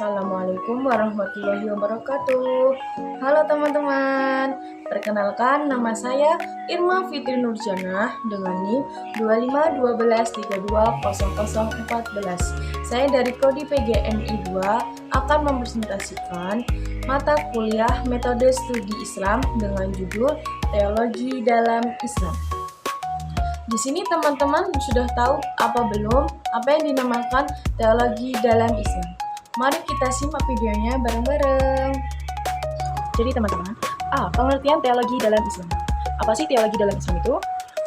Assalamualaikum warahmatullahi wabarakatuh. Halo teman-teman, perkenalkan nama saya Irma Fitri Nurjana dengan NIM 2512320014. Saya dari Prodi PGMI 2 akan mempresentasikan mata kuliah Metode Studi Islam dengan judul Teologi dalam Islam. Di sini teman-teman sudah tahu apa belum apa yang dinamakan teologi dalam Islam? Mari kita simak videonya bareng-bareng. Jadi teman-teman, pengertian teologi dalam Islam. Apa sih teologi dalam Islam itu?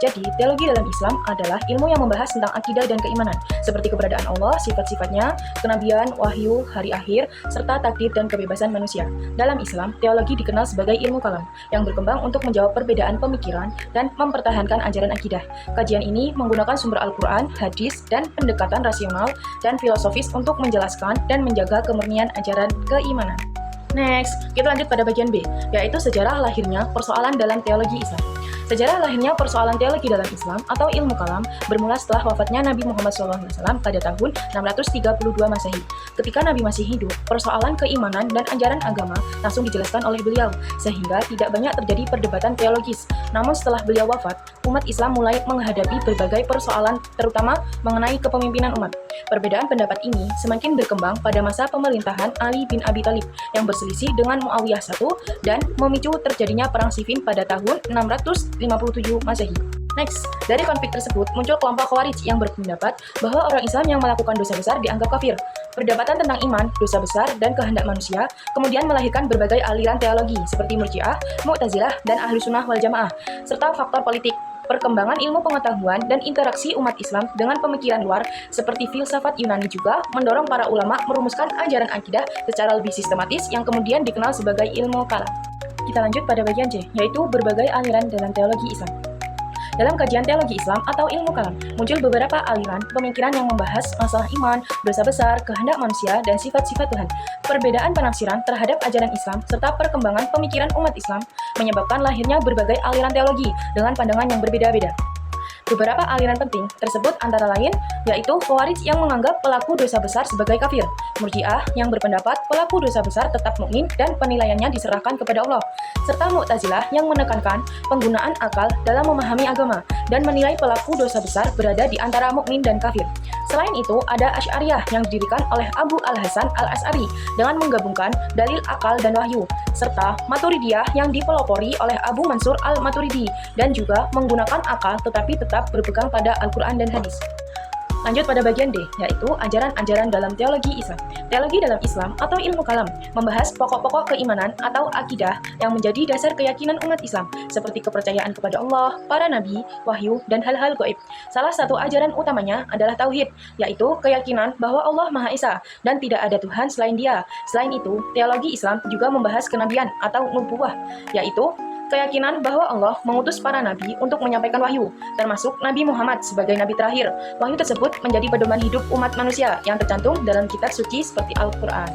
Jadi, teologi dalam Islam adalah ilmu yang membahas tentang akidah dan keimanan, seperti keberadaan Allah, sifat-sifatnya, kenabian, wahyu, hari akhir, serta takdir dan kebebasan manusia. Dalam Islam, teologi dikenal sebagai ilmu kalam, yang berkembang untuk menjawab perbedaan pemikiran dan mempertahankan ajaran akidah. Kajian ini menggunakan sumber Al-Quran, hadis, dan pendekatan rasional dan filosofis untuk menjelaskan dan menjaga kemurnian ajaran keimanan. Next, kita lanjut pada bagian B, yaitu sejarah lahirnya persoalan dalam teologi Islam. Sejarah lahirnya persoalan teologi dalam Islam atau ilmu kalam bermula setelah wafatnya Nabi Muhammad SAW pada tahun 632 Masehi. Ketika Nabi masih hidup, persoalan keimanan dan ajaran agama langsung dijelaskan oleh beliau, sehingga tidak banyak terjadi perdebatan teologis. Namun setelah beliau wafat, umat Islam mulai menghadapi berbagai persoalan, terutama mengenai kepemimpinan umat. Perbedaan pendapat ini semakin berkembang pada masa pemerintahan Ali bin Abi Thalib yang berselisih dengan Muawiyah I dan memicu terjadinya Perang Siffin pada tahun 657 Masehi. Next, dari konflik tersebut muncul kelompok Khawarij yang berpendapat bahwa orang Islam yang melakukan dosa besar dianggap kafir. Perdebatan tentang iman, dosa besar, dan kehendak manusia kemudian melahirkan berbagai aliran teologi seperti Murji'ah, Mu'tazilah, dan Ahlussunnah wal Jamaah, serta faktor politik. Perkembangan ilmu pengetahuan dan interaksi umat Islam dengan pemikiran luar seperti filsafat Yunani juga mendorong para ulama merumuskan ajaran akidah secara lebih sistematis yang kemudian dikenal sebagai ilmu kalam. Kita lanjut pada bagian C, yaitu berbagai aliran dalam teologi Islam. Dalam kajian teologi Islam atau ilmu kalam, muncul beberapa aliran pemikiran yang membahas masalah iman, dosa besar, kehendak manusia, dan sifat-sifat Tuhan. Perbedaan penafsiran terhadap ajaran Islam serta perkembangan pemikiran umat Islam menyebabkan lahirnya berbagai aliran teologi dengan pandangan yang berbeda-beda. Beberapa aliran penting tersebut antara lain yaitu Khawarij yang menganggap pelaku dosa besar sebagai kafir, Murji'ah yang berpendapat pelaku dosa besar tetap mukmin dan penilaiannya diserahkan kepada Allah, serta Mu'tazilah yang menekankan penggunaan akal dalam memahami agama dan menilai pelaku dosa besar berada di antara mukmin dan kafir. Selain itu, ada Asy'ariyah yang didirikan oleh Abu Al-Hasan Al-Asy'ari dengan menggabungkan dalil akal dan wahyu, serta Maturidiyah yang dipelopori oleh Abu Mansur Al-Maturidi dan juga menggunakan akal tetapi tetap berpegang pada Al-Quran dan hadis. Lanjut pada bagian D, yaitu ajaran-ajaran dalam teologi Islam. Teologi dalam Islam atau ilmu kalam membahas pokok-pokok keimanan atau akidah yang menjadi dasar keyakinan umat Islam, seperti kepercayaan kepada Allah, para nabi, wahyu, dan hal-hal gaib. Salah satu ajaran utamanya adalah tauhid, yaitu keyakinan bahwa Allah Maha Esa dan tidak ada Tuhan selain Dia. Selain itu, teologi Islam juga membahas kenabian atau nubuwah, yaitu keyakinan bahwa Allah mengutus para nabi untuk menyampaikan wahyu, termasuk Nabi Muhammad sebagai nabi terakhir. Wahyu tersebut menjadi pedoman hidup umat manusia yang tercantum dalam kitab suci seperti Al-Quran.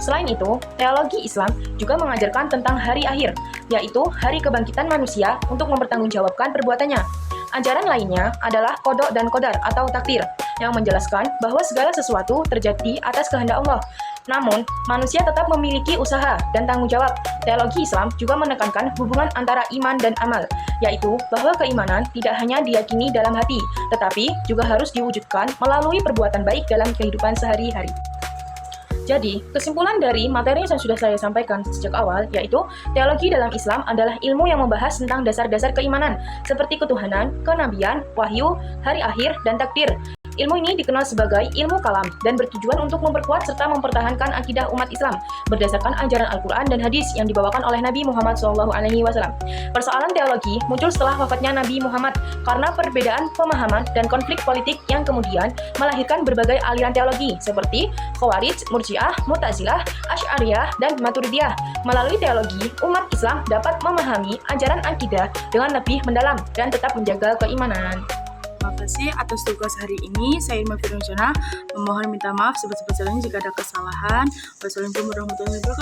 Selain itu, teologi Islam juga mengajarkan tentang hari akhir, yaitu hari kebangkitan manusia untuk mempertanggungjawabkan perbuatannya. Ajaran lainnya adalah kodok dan kodar atau takdir, yang menjelaskan bahwa segala sesuatu terjadi atas kehendak Allah. Namun, manusia tetap memiliki usaha dan tanggung jawab. Teologi Islam juga menekankan hubungan antara iman dan amal, yaitu bahwa keimanan tidak hanya diyakini dalam hati, tetapi juga harus diwujudkan melalui perbuatan baik dalam kehidupan sehari-hari. Jadi, kesimpulan dari materi yang sudah saya sampaikan sejak awal, yaitu teologi dalam Islam adalah ilmu yang membahas tentang dasar-dasar keimanan, seperti ketuhanan, kenabian, wahyu, hari akhir, dan takdir. Ilmu ini dikenal sebagai ilmu kalam dan bertujuan untuk memperkuat serta mempertahankan akidah umat Islam berdasarkan ajaran Al-Quran dan hadis yang dibawakan oleh Nabi Muhammad SAW. Persoalan teologi muncul setelah wafatnya Nabi Muhammad karena perbedaan pemahaman dan konflik politik yang kemudian melahirkan berbagai aliran teologi seperti Khawarij, Murji'ah, Mu'tazilah, Asy'ariyah, dan Maturidiyah. Melalui teologi, umat Islam dapat memahami ajaran akidah dengan lebih mendalam dan tetap menjaga keimanan. Terima kasih atas tugas hari ini. Saya Irma Fitri Nurjana. Memohon minta maaf sebesar-besarnya jika ada kesalahan. Wassalamualaikum warahmatullahi wabarakatuh.